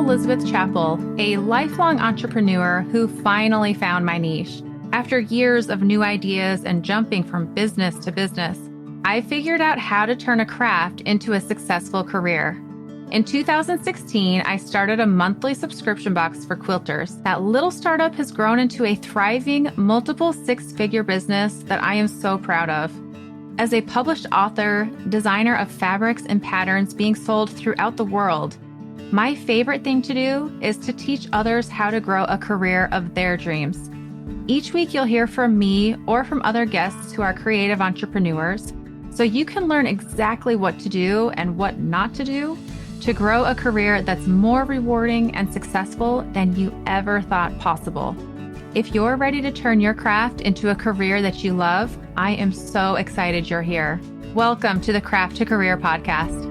Elizabeth Chappell, a lifelong entrepreneur who finally found my niche. After years of new ideas and jumping from business to business, I figured out how to turn a craft into a successful career. In 2016, I started a monthly subscription box for quilters. That little startup has grown into a thriving, multiple six-figure business that I am so proud of. As a published author, designer of fabrics and patterns being sold throughout the world, my favorite thing to do is to teach others how to grow a career of their dreams. Each week, you'll hear from me or from other guests who are creative entrepreneurs, so you can learn exactly what to do and what not to do to grow a career that's more rewarding and successful than you ever thought possible. If you're ready to turn your craft into a career that you love, I am so excited you're here. Welcome to the Craft to Career podcast.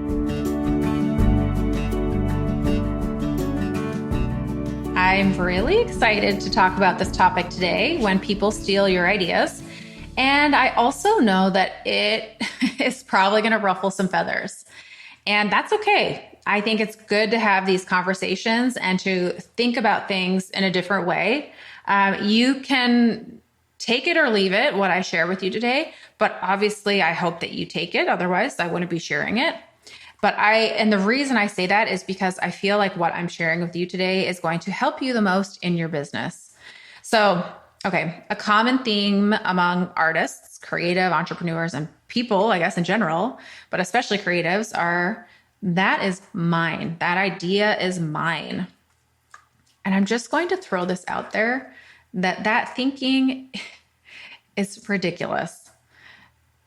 I'm really excited to talk about this topic today, when people steal your ideas. And I also know that it is probably going to ruffle some feathers. And that's okay. I think it's good to have these conversations and to think about things in a different way. You can take it or leave it, what I share with you today, but obviously I hope that you take it. Otherwise, I wouldn't be sharing it. And the reason I say that is because I feel like what I'm sharing with you today is going to help you the most in your business. So, okay, a common theme among artists, creative entrepreneurs, and people, I guess in general, but especially creatives, are that is mine. That idea is mine. And I'm just going to throw this out there that thinking is ridiculous.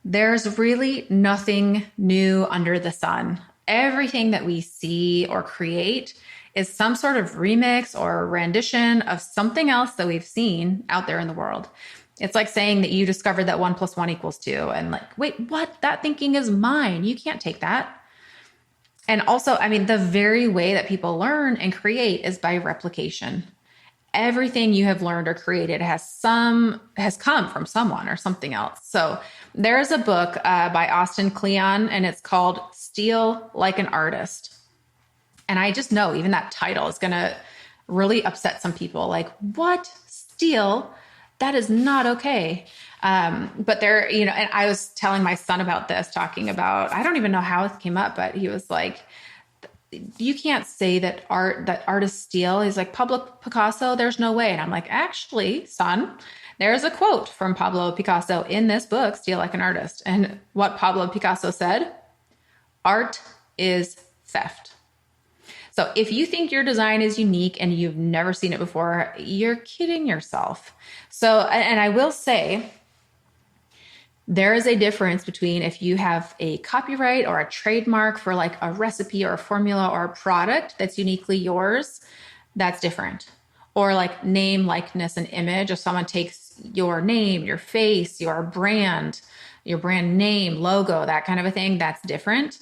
There's really nothing new under the sun. Everything that we see or create is some sort of remix or rendition of something else that we've seen out there in the world. It's like saying that you discovered that 1 + 1 = 2 and like, wait, what? That thinking is mine. You can't take that. And also, the very way that people learn and create is by replication. Everything you have learned or created has come from someone or something else. So there's a book by Austin Kleon, and it's called Steal Like an Artist. And I just know even that title is going to really upset some people. Like, what? Steal? That is not okay. But there, and I was telling my son about this, talking about, I don't even know how it came up, but he was like, you can't say that artists steal. He's like, Pablo Picasso, there's no way. And I'm like, actually, son, there's a quote from Pablo Picasso in this book, Steal Like an Artist. And what Pablo Picasso said, art is theft. So if you think your design is unique and you've never seen it before, you're kidding yourself. So, and I will say, there is a difference between if you have a copyright or a trademark for like a recipe or a formula or a product that's uniquely yours, that's different. Or like name, likeness, and image. If someone takes your name, your face, your brand name, logo, that kind of a thing, that's different.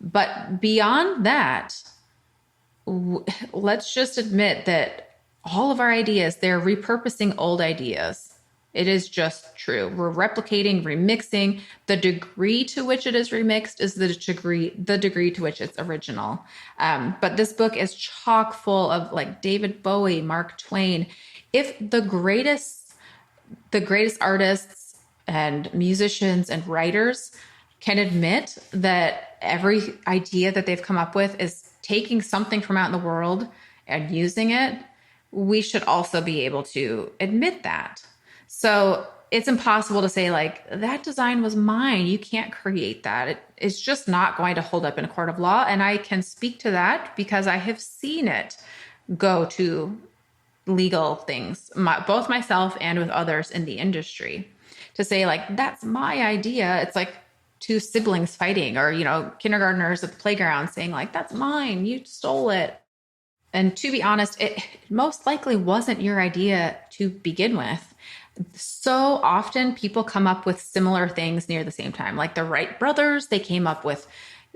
But beyond that, let's just admit that all of our ideas, they're repurposing old ideas. It is just true. We're replicating, remixing. The degree to which it is remixed is the degree to which it's original. But this book is chock full of like David Bowie, Mark Twain. If the greatest artists and musicians and writers can admit that every idea that they've come up with is taking something from out in the world and using it, we should also be able to admit that. So it's impossible to say like, that design was mine. You can't create that. It's just not going to hold up in a court of law. And I can speak to that because I have seen it go to legal things, both myself and with others in the industry, to say like, that's my idea. It's like two siblings fighting, or, kindergartners at the playground saying like, that's mine. You stole it. And to be honest, it most likely wasn't your idea to begin with. So often people come up with similar things near the same time. Like the Wright brothers, they came up with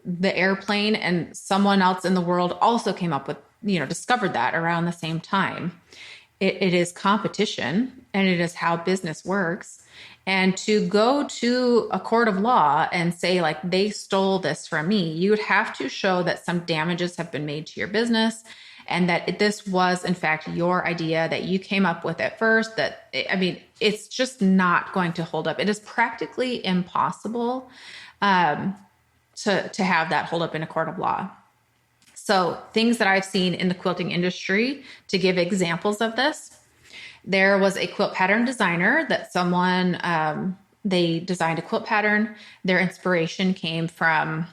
the airplane, and someone else in the world also came up with, discovered that around the same time. It is competition, and it is how business works. And to go to a court of law and say like, they stole this from me, you would have to show that some damages have been made to your business and that this was in fact your idea that you came up with at first, it's just not going to hold up. It is practically impossible to have that hold up in a court of law. So things that I've seen in the quilting industry, to give examples of this, there was a quilt pattern designer that they designed a quilt pattern. Their inspiration came from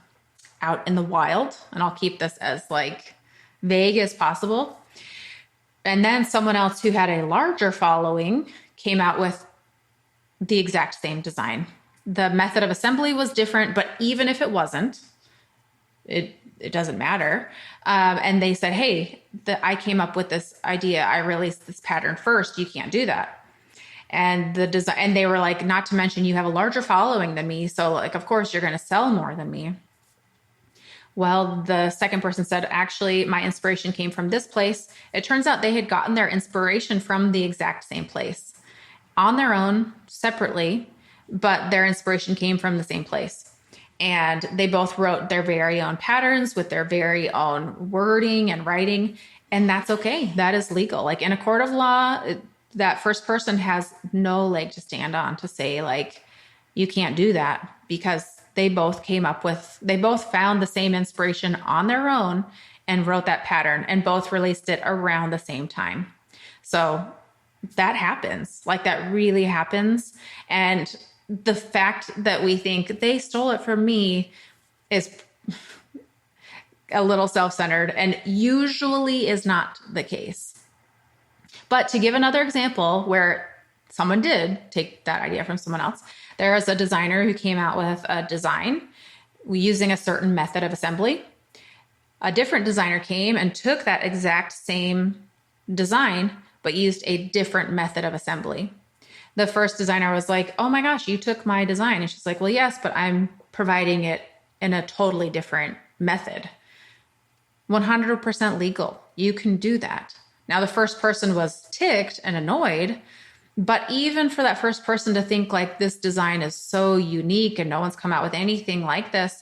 out in the wild, and I'll keep this as like vague as possible. And then someone else who had a larger following came out with the exact same design. The method of assembly was different, but even if it wasn't, it doesn't matter. And they said, hey, I came up with this idea. I released this pattern first. You can't do that. And and they were like, not to mention you have a larger following than me. So like, of course you're going to sell more than me. Well, the second person said, actually, my inspiration came from this place. It turns out they had gotten their inspiration from the exact same place on their own, separately, but their inspiration came from the same place. And they both wrote their very own patterns with their very own wording and writing. And that's okay. That is legal. Like in a court of law, that first person has no leg to stand on to say like, you can't do that, because they both found the same inspiration on their own and wrote that pattern, and both released it around the same time. So that happens. Like that really happens. And the fact that we think they stole it from me is a little self-centered and usually is not the case. But to give another example where someone did take that idea from someone else, there is a designer who came out with a design using a certain method of assembly. A different designer came and took that exact same design, but used a different method of assembly. The first designer was like, oh my gosh, you took my design. And she's like, well, yes, but I'm providing it in a totally different method. 100% legal. You can do that. Now, the first person was ticked and annoyed, but even for that first person to think like this design is so unique and no one's come out with anything like this,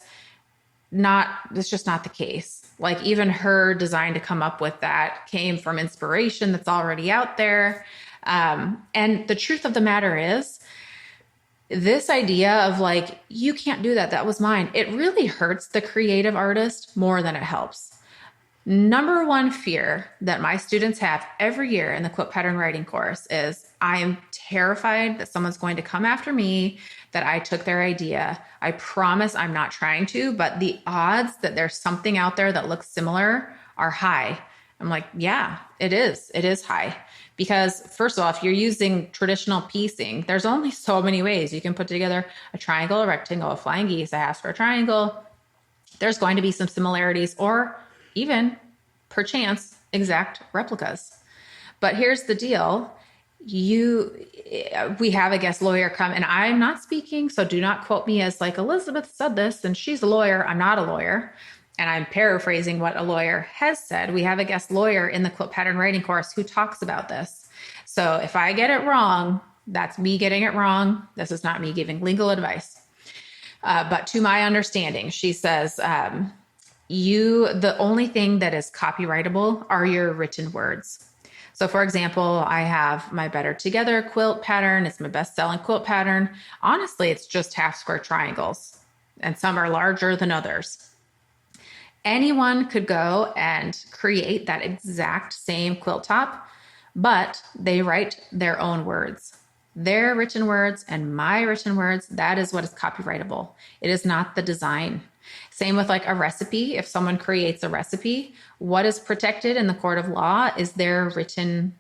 it's just not the case. Like even her design to come up with that came from inspiration that's already out there. And the truth of the matter is, this idea of like, you can't do that, that was mine, it really hurts the creative artist more than it helps. Number one fear that my students have every year in the quilt pattern writing course is, I am terrified that someone's going to come after me, that I took their idea. I promise I'm not trying to, but the odds that there's something out there that looks similar are high. I'm like, yeah, it is. It is high. Because first of all, if you're using traditional piecing, there's only so many ways you can put together a triangle, a rectangle, a flying geese. I asked for a triangle. There's going to be some similarities, or even perchance exact replicas. But here's the deal. We have a guest lawyer come, and I'm not speaking, so do not quote me as like Elizabeth said this and she's a lawyer. I'm not a lawyer. And I'm paraphrasing what a lawyer has said. We have a guest lawyer in the quilt pattern writing course who talks about this. So if I get it wrong, that's me getting it wrong. This is not me giving legal advice. But to my understanding, she says, the only thing that is copyrightable are your written words. So for example, I have my Better Together quilt pattern. It's my best-selling quilt pattern. Honestly, it's just half square triangles, and some are larger than others. Anyone could go and create that exact same quilt top, but they write their own words. Their written words and my written words, that is what is copyrightable. It is not the design. Same with like a recipe. If someone creates a recipe, what is protected in the court of law is their written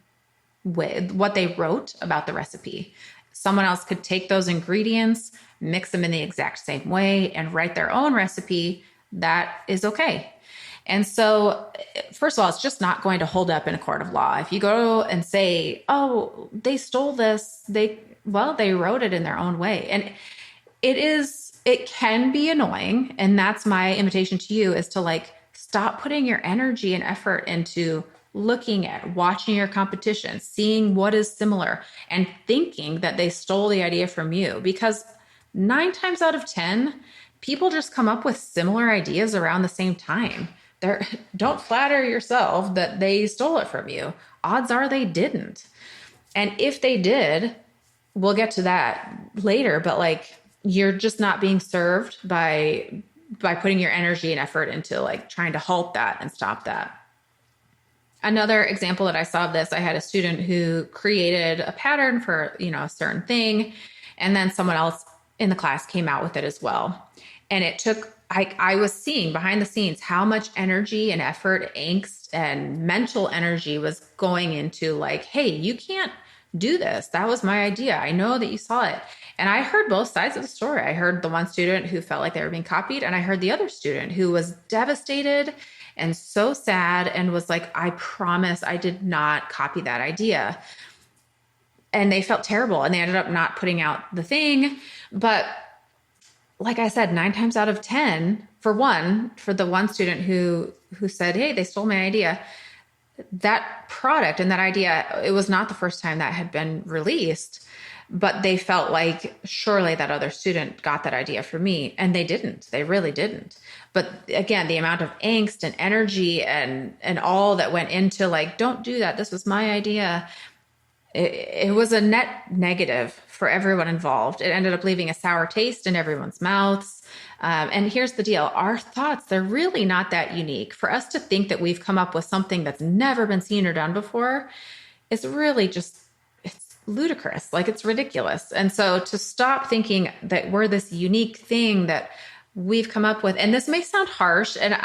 way, what they wrote about the recipe. Someone else could take those ingredients, mix them in the exact same way, and write their own recipe. That is okay. And so, first of all, it's just not going to hold up in a court of law. If you go and say, oh, they stole this, they wrote it in their own way. And it can be annoying. And that's my invitation to you, is to like, stop putting your energy and effort into looking at, watching your competition, seeing what is similar, and thinking that they stole the idea from you. Because 9 times out of 10, people just come up with similar ideas around the same time. Don't flatter yourself that they stole it from you. Odds are they didn't. And if they did, we'll get to that later, but like you're just not being served by putting your energy and effort into like trying to halt that and stop that. Another example that I saw of this, I had a student who created a pattern for, a certain thing, and then someone else in the class came out with it as well. And it took, I was seeing behind the scenes how much energy and effort, angst and mental energy was going into like, hey, you can't do this. That was my idea. I know that you saw it. And I heard both sides of the story. I heard the one student who felt like they were being copied, and I heard the other student who was devastated and so sad and was like, I promise I did not copy that idea. And they felt terrible and they ended up not putting out the thing. But like I said, 9 times out of 10, for the one student who said, hey, they stole my idea, that product and that idea, it was not the first time that had been released, but they felt like surely that other student got that idea from me, and they didn't. They really didn't. But again, the amount of angst and energy and all that went into like, don't do that. This was my idea. It was a net negative for everyone involved. It ended up leaving a sour taste in everyone's mouths. And here's the deal. Our thoughts, they're really not that unique. For us to think that we've come up with something that's never been seen or done before is really just, it's ludicrous. Like it's ridiculous. And so to stop thinking that we're this unique thing that we've come up with, and this may sound harsh, and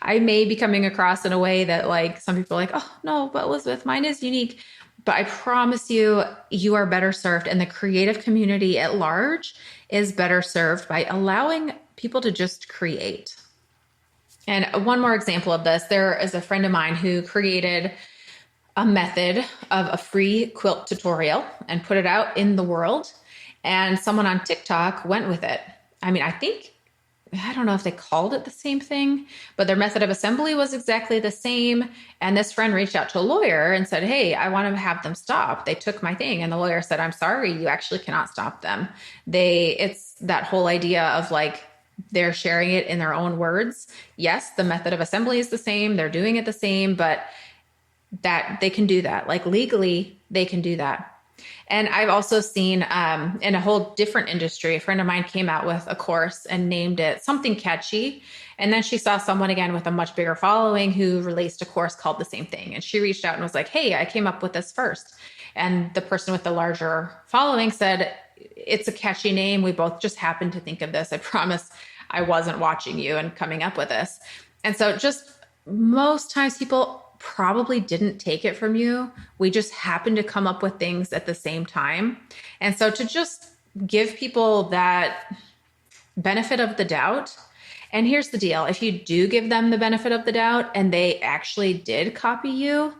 I may be coming across in a way that like some people are like, oh no, but Elizabeth, mine is unique. But I promise you, you are better served, and the creative community at large is better served by allowing people to just create. And one more example of this, there is a friend of mine who created a method of a free quilt tutorial and put it out in the world. And someone on TikTok went with it. I mean, I don't know if they called it the same thing, but their method of assembly was exactly the same. And this friend reached out to a lawyer and said, hey, I want to have them stop. They took my thing. And the lawyer said, I'm sorry, you actually cannot stop them. It's that whole idea of like, they're sharing it in their own words. Yes, the method of assembly is the same. They're doing it the same, but that they can do that. Like legally, they can do that. And I've also seen in a whole different industry, a friend of mine came out with a course and named it something catchy. And then she saw someone again with a much bigger following who released a course called the same thing. And she reached out and was like, hey, I came up with this first. And the person with the larger following said, it's a catchy name. We both just happened to think of this. I promise I wasn't watching you and coming up with this. And so just most times people probably didn't take it from you. We just happened to come up with things at the same time. And so to just give people that benefit of the doubt. And here's the deal. If you do give them the benefit of the doubt and they actually did copy you,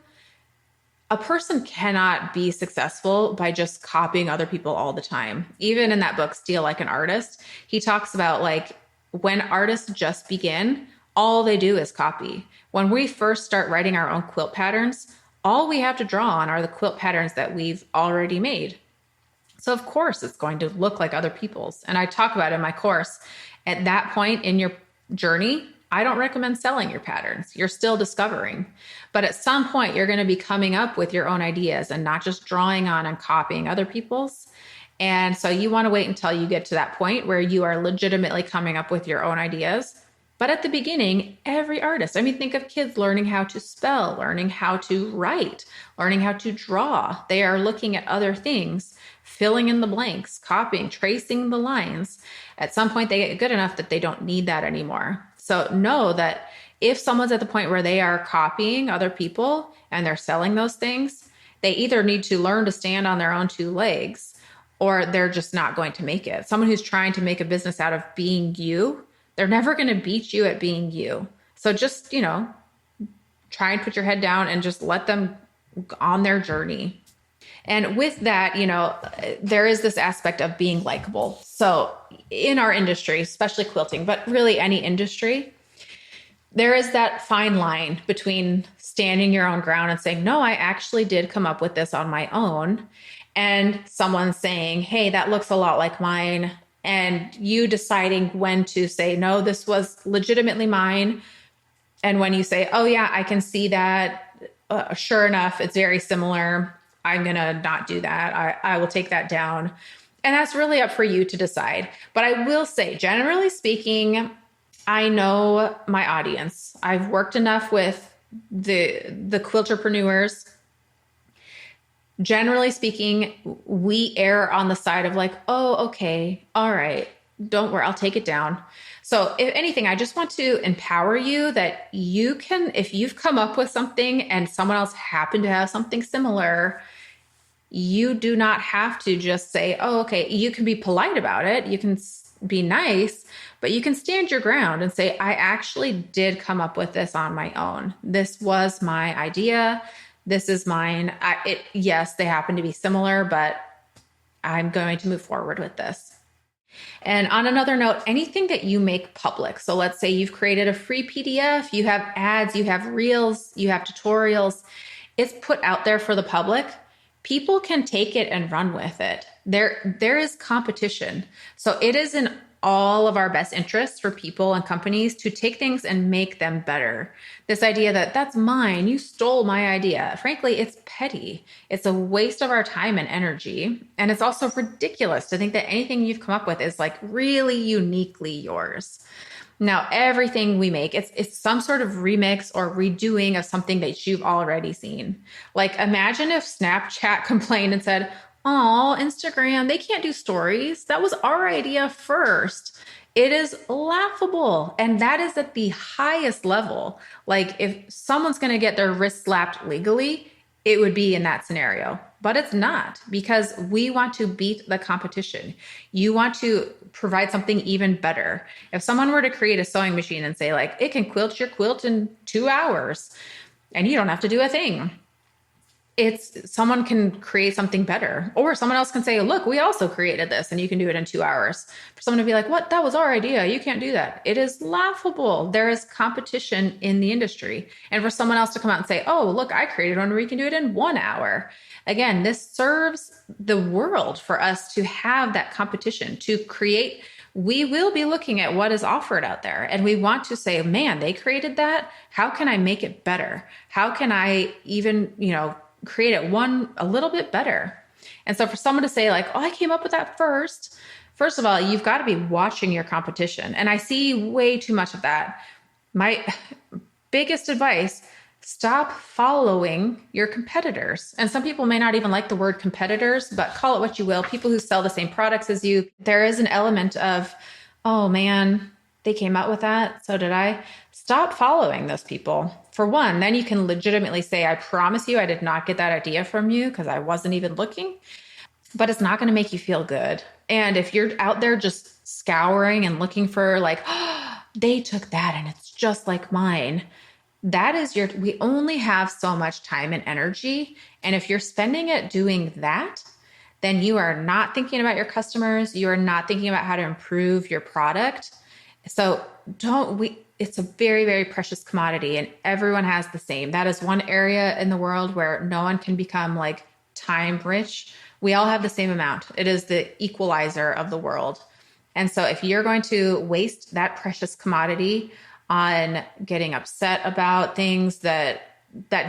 a person cannot be successful by just copying other people all the time. Even in that book, Steal Like an Artist, he talks about like when artists just begin, all they do is copy. When we first start writing our own quilt patterns, all we have to draw on are the quilt patterns that we've already made. So of course it's going to look like other people's. And I talk about in my course, at that point in your journey, I don't recommend selling your patterns. You're still discovering. But at some point, you're going to be coming up with your own ideas and not just drawing on and copying other people's. And so you want to wait until you get to that point where you are legitimately coming up with your own ideas. But at the beginning, every artist, I mean, think of kids learning how to spell, learning how to write, learning how to draw. They are looking at other things, filling in the blanks, copying, tracing the lines. At some point, they get good enough that they don't need that anymore. So know that if someone's at the point where they are copying other people and they're selling those things, they either need to learn to stand on their own 2 legs or they're just not going to make it. Someone who's trying to make a business out of being you, they're never going to beat you at being you. So just, try and put your head down and just let them on their journey. And with that, there is this aspect of being likable. So in our industry, especially quilting, but really any industry, there is that fine line between standing your own ground and saying, no, I actually did come up with this on my own. And someone saying, hey, that looks a lot like mine. And you deciding when to say, no, this was legitimately mine. And when you say, oh, yeah, I can see that, sure enough, it's very similar. I'm going to not do that. I will take that down. And that's really up for you to decide. But I will say, generally speaking, I know my audience. I've worked enough with the quilterpreneurs. Generally speaking, we err on the side of like, oh, okay, all right, don't worry, I'll take it down. So if anything, I just want to empower you that you can, if you've come up with something and someone else happened to have something similar, you do not have to just say, oh, okay, you can be polite about it. You can be nice, but you can stand your ground and say, I actually did come up with this on my own. This was my idea. This is mine. Yes, they happen to be similar, but I'm going to move forward with this. And on another note, anything that you make public. So let's say you've created a free PDF, you have ads, you have reels, you have tutorials. It's put out there for the public. People can take it and run with it. There is competition. So it is in all of our best interests for people and companies to take things and make them better. This idea that that's mine, you stole my idea. Frankly, it's petty. It's a waste of our time and energy. And it's also ridiculous to think that anything you've come up with is like really uniquely yours. Now, everything we make, it's some sort of remix or redoing of something that you've already seen. Like imagine if Snapchat complained and said, oh, Instagram, they can't do stories. That was our idea first. It is laughable. And that is at the highest level. Like if someone's going to get their wrist slapped legally, it would be in that scenario. But it's not, because we want to beat the competition. You want to provide something even better. If someone were to create a sewing machine and say like, it can quilt your quilt in 2 hours and you don't have to do a thing. Someone can create something better, or someone else can say, look, we also created this and you can do it in 2 hours. For someone to be like, what? That was our idea. You can't do that. It is laughable. There is competition in the industry. And for someone else to come out and say, oh, look, I created one where you can do it in 1 hour. Again, this serves the world for us to have that competition, to create. We will be looking at what is offered out there. And we want to say, man, they created that. How can I make it better? How can I even, create it a little bit better? And so for someone to say like, oh, I came up with that first of all, you've got to be watching your competition. And I see way too much of that. My biggest advice, stop following your competitors. And some people may not even like the word competitors, but call it what you will. People who sell the same products as you. There is an element of, oh man, they came out with that, so did I. Stop following those people. For one, then you can legitimately say, I promise you, I did not get that idea from you because I wasn't even looking. But it's not going to make you feel good. And if you're out there just scouring and looking for like, oh, they took that and it's just like mine. We only have so much time and energy. And if you're spending it doing that, then you are not thinking about your customers. You are not thinking about how to improve your product. So it's a very, very precious commodity and everyone has the same. That is one area in the world where no one can become like time rich. We all have the same amount. It is the equalizer of the world. And so if you're going to waste that precious commodity on getting upset about things that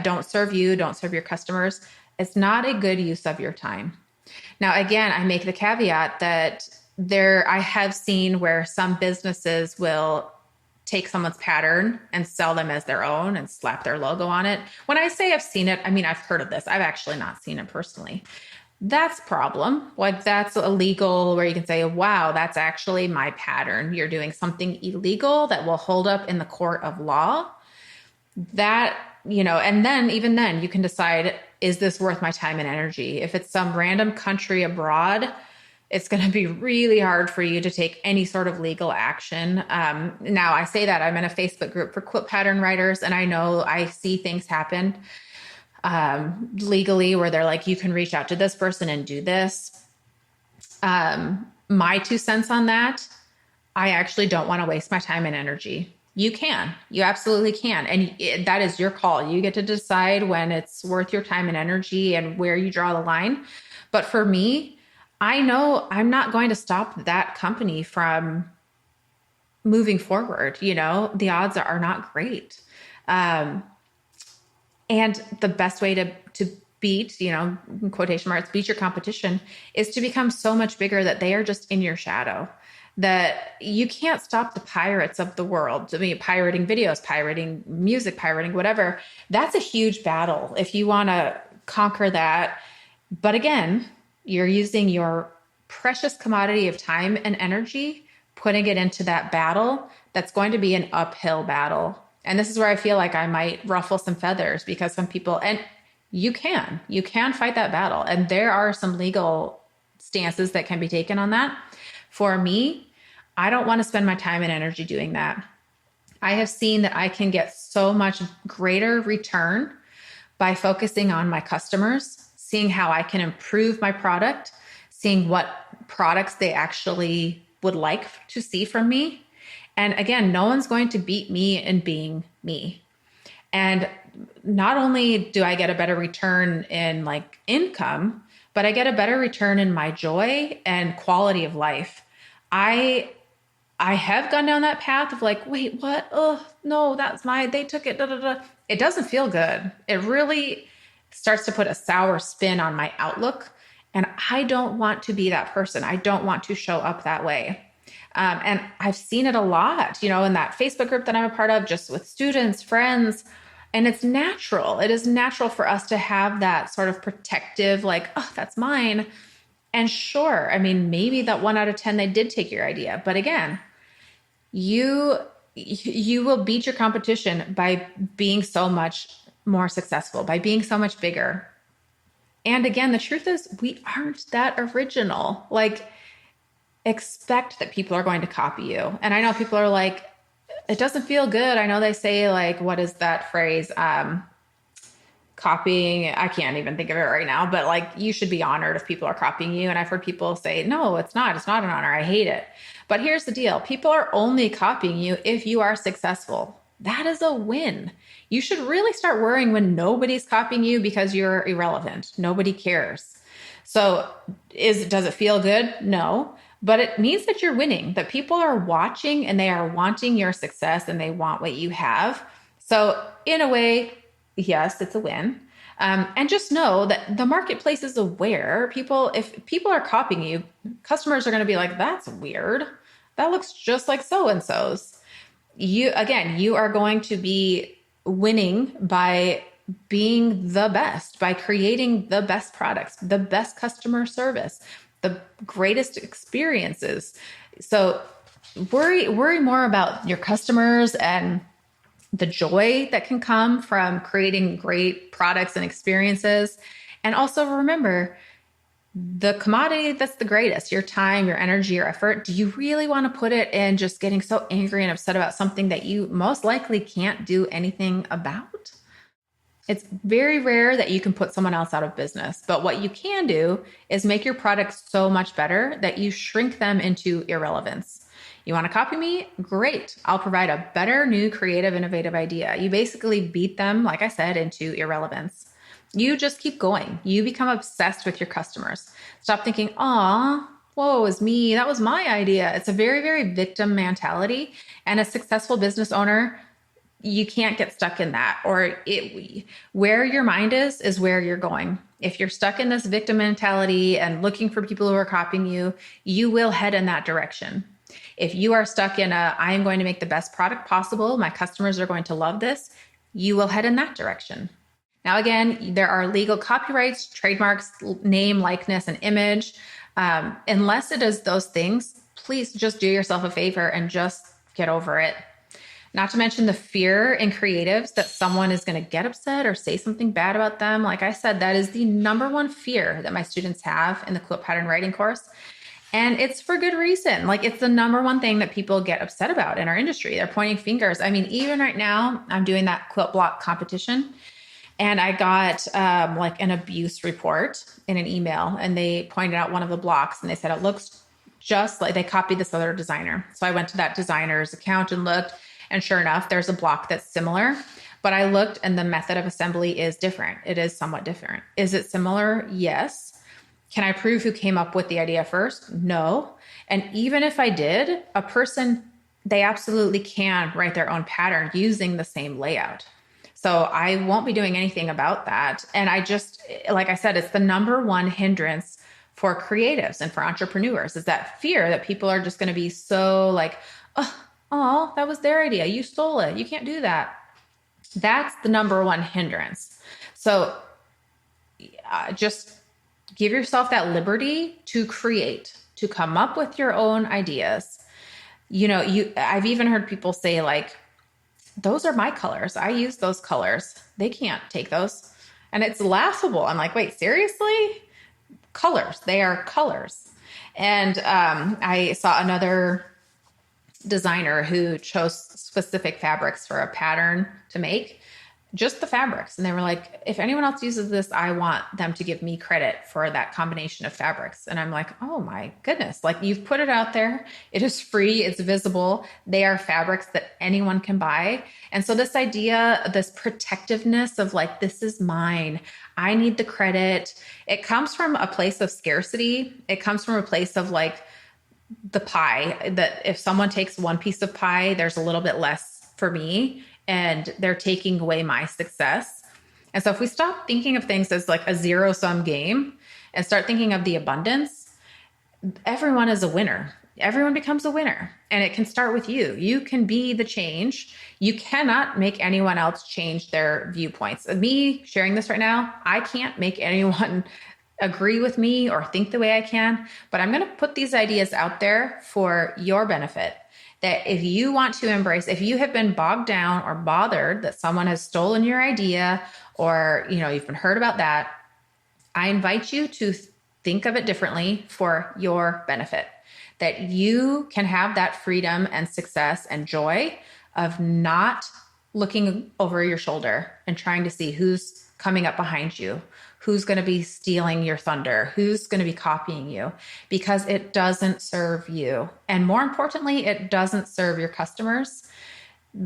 don't serve you, don't serve your customers, it's not a good use of your time. Now, again, I make the caveat that I have seen where some businesses will take someone's pattern and sell them as their own and slap their logo on it. When I say I've seen it, I mean, I've heard of this. I've actually not seen it personally. That's a problem. Like that's illegal, where you can say, wow, that's actually my pattern. You're doing something illegal that will hold up in the court of law. That, and then even then you can decide, is this worth my time and energy? If it's some random country abroad, it's going to be really hard for you to take any sort of legal action. Now I say that I'm in a Facebook group for quilt pattern writers, and I know I see things happen legally where they're like, you can reach out to this person and do this. My 2 cents on that, I actually don't want to waste my time and energy. You absolutely can. And that is your call. You get to decide when it's worth your time and energy and where you draw the line. But for me, I know I'm not going to stop that company from moving forward. The odds are not great. And the best way to beat, in quotation marks, beat your competition is to become so much bigger that they are just in your shadow, that you can't stop the pirates of the world. I mean, pirating videos, pirating music, pirating whatever. That's a huge battle if you want to conquer that. But again, you're using your precious commodity of time and energy, putting it into that battle that's going to be an uphill battle. And this is where I feel like I might ruffle some feathers, because some people, and you can fight that battle. And there are some legal stances that can be taken on that. For me, I don't want to spend my time and energy doing that. I have seen that I can get so much greater return by focusing on my customers, seeing how I can improve my product, seeing what products they actually would like to see from me. And again, no one's going to beat me in being me. And not only do I get a better return in like income, but I get a better return in my joy and quality of life. I have gone down that path of like, wait, what? Oh, no, they took it. Da, da, da. It doesn't feel good. It really starts to put a sour spin on my outlook. And I don't want to be that person. I don't want to show up that way. And I've seen it a lot, in that Facebook group that I'm a part of, just with students, friends. And it's natural. It is natural for us to have that sort of protective, like, oh, that's mine. And sure, I mean, maybe that 1 out of 10, they did take your idea. But again, you will beat your competition by being so much more successful, by being so much bigger. And again, the truth is we aren't that original. Like, expect that people are going to copy you. And I know people are like, it doesn't feel good. I know they say like, what is that phrase? Copying. I can't even think of it right now, but like, you should be honored if people are copying you. And I've heard people say, no, it's not an honor. I hate it. But here's the deal. People are only copying you if you are successful. That is a win. You should really start worrying when nobody's copying you because you're irrelevant. Nobody cares. So does it feel good? No. But it means that you're winning, that people are watching and they are wanting your success and they want what you have. So in a way, yes, it's a win. And just know that the marketplace is aware. If people are copying you, customers are going to be like, that's weird. That looks just like so-and-so's. You are going to be winning by being the best, by creating the best products, the best customer service, the greatest experiences. So worry more about your customers and the joy that can come from creating great products and experiences. And also remember, the commodity that's the greatest, your time, your energy, your effort, do you really want to put it in just getting so angry and upset about something that you most likely can't do anything about? It's very rare that you can put someone else out of business, but what you can do is make your products so much better that you shrink them into irrelevance. You want to copy me? Great. I'll provide a better, new, creative, innovative idea. You basically beat them, like I said, into irrelevance. You just keep going. You become obsessed with your customers. Stop thinking, "Aw, whoa, it was me. That was my idea." It's a very, very victim mentality. And a successful business owner, you can't get stuck in that. Where your mind is where you're going. If you're stuck in this victim mentality and looking for people who are copying you, you will head in that direction. If you are stuck in I am going to make the best product possible, my customers are going to love this, you will head in that direction. Now, again, there are legal copyrights, trademarks, name, likeness, and image. Unless it is those things, please just do yourself a favor and just get over it. Not to mention the fear in creatives that someone is going to get upset or say something bad about them. Like I said, that is the number one fear that my students have in the quilt pattern writing course. And it's for good reason. Like, it's the number one thing that people get upset about in our industry. They're pointing fingers. I mean, even right now, I'm doing that quilt block competition. And I got like an abuse report in an email, and they pointed out one of the blocks and they said, it looks just like they copied this other designer. So I went to that designer's account and looked. And sure enough, there's a block that's similar, but I looked and the method of assembly is different. It is somewhat different. Is it similar? Yes. Can I prove who came up with the idea first? No. And even if I did, a person they absolutely can write their own pattern using the same layout. So I won't be doing anything about that. And I just, like I said, it's the number one hindrance for creatives and for entrepreneurs is that fear that people are just going to be so like, oh, that was their idea. You stole it. You can't do that. That's the number one hindrance. So just give yourself that liberty to create, to come up with your own ideas. I've even heard people say like, those are my colors. I use those colors. They can't take those. And it's laughable. I'm like, wait, seriously? Colors. They are colors. And I saw another designer who chose specific fabrics for a pattern to make, just the fabrics. And they were like, if anyone else uses this, I want them to give me credit for that combination of fabrics. And I'm like, oh my goodness, like you've put it out there. It is free. It's visible. They are fabrics that anyone can buy. And so this idea, this protectiveness of like, this is mine. I need the credit. It comes from a place of scarcity. It comes from a place of like the pie, that if someone takes one piece of pie, there's a little bit less for me. And they're taking away my success. And so if we stop thinking of things as like a zero-sum game and start thinking of the abundance, everyone is a winner. Everyone becomes a winner. And it can start with you. You can be the change. You cannot make anyone else change their viewpoints. Me sharing this right now, I can't make anyone agree with me or think the way I can, but I'm going to put these ideas out there for your benefit. That if you want to embrace, if you have been bogged down or bothered that someone has stolen your idea or, you've been hurt about that, I invite you to think of it differently for your benefit, that you can have that freedom and success and joy of not looking over your shoulder and trying to see who's coming up behind you, who's going to be stealing your thunder, who's going to be copying you, because it doesn't serve you. And more importantly, it doesn't serve your customers.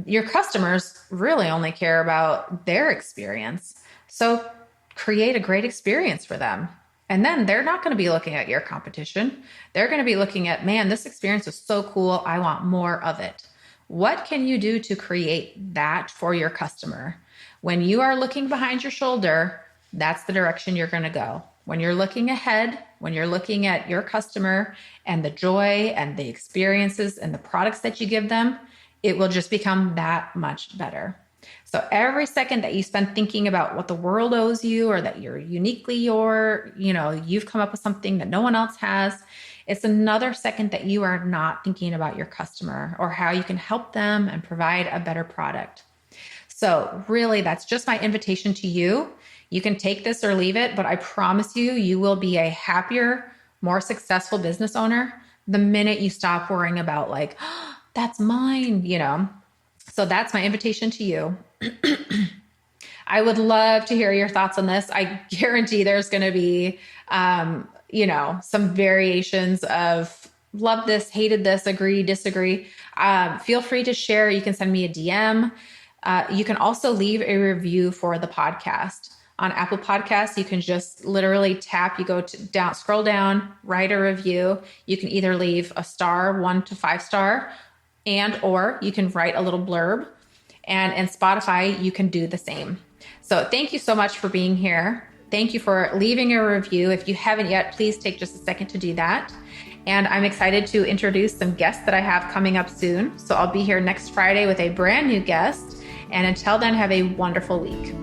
Your customers really only care about their experience. So create a great experience for them. And then they're not going to be looking at your competition. They're going to be looking at, man, this experience is so cool. I want more of it. What can you do to create that for your customer? When you are looking behind your shoulder, that's the direction you're going to go. When you're looking ahead, when you're looking at your customer and the joy and the experiences and the products that you give them, it will just become that much better. So every second that you spend thinking about what the world owes you or that you're uniquely you've come up with something that no one else has, it's another second that you are not thinking about your customer or how you can help them and provide a better product. So really, that's just my invitation to you. You can take this or leave it, but I promise you, you will be a happier, more successful business owner the minute you stop worrying about like, oh, that's mine, So that's my invitation to you. I would love to hear your thoughts on this. I guarantee there's going to be, some variations of love this, hated this, agree, disagree. Feel free to share. You can send me a DM. You can also leave a review for the podcast. On Apple Podcasts, you can just literally tap, you go down, scroll down, write a review. You can either leave a star, 1 to 5 star, or you can write a little blurb. And in Spotify, you can do the same. So thank you so much for being here. Thank you for leaving a review. If you haven't yet, please take just a second to do that. And I'm excited to introduce some guests that I have coming up soon. So I'll be here next Friday with a brand new guest. And until then, have a wonderful week.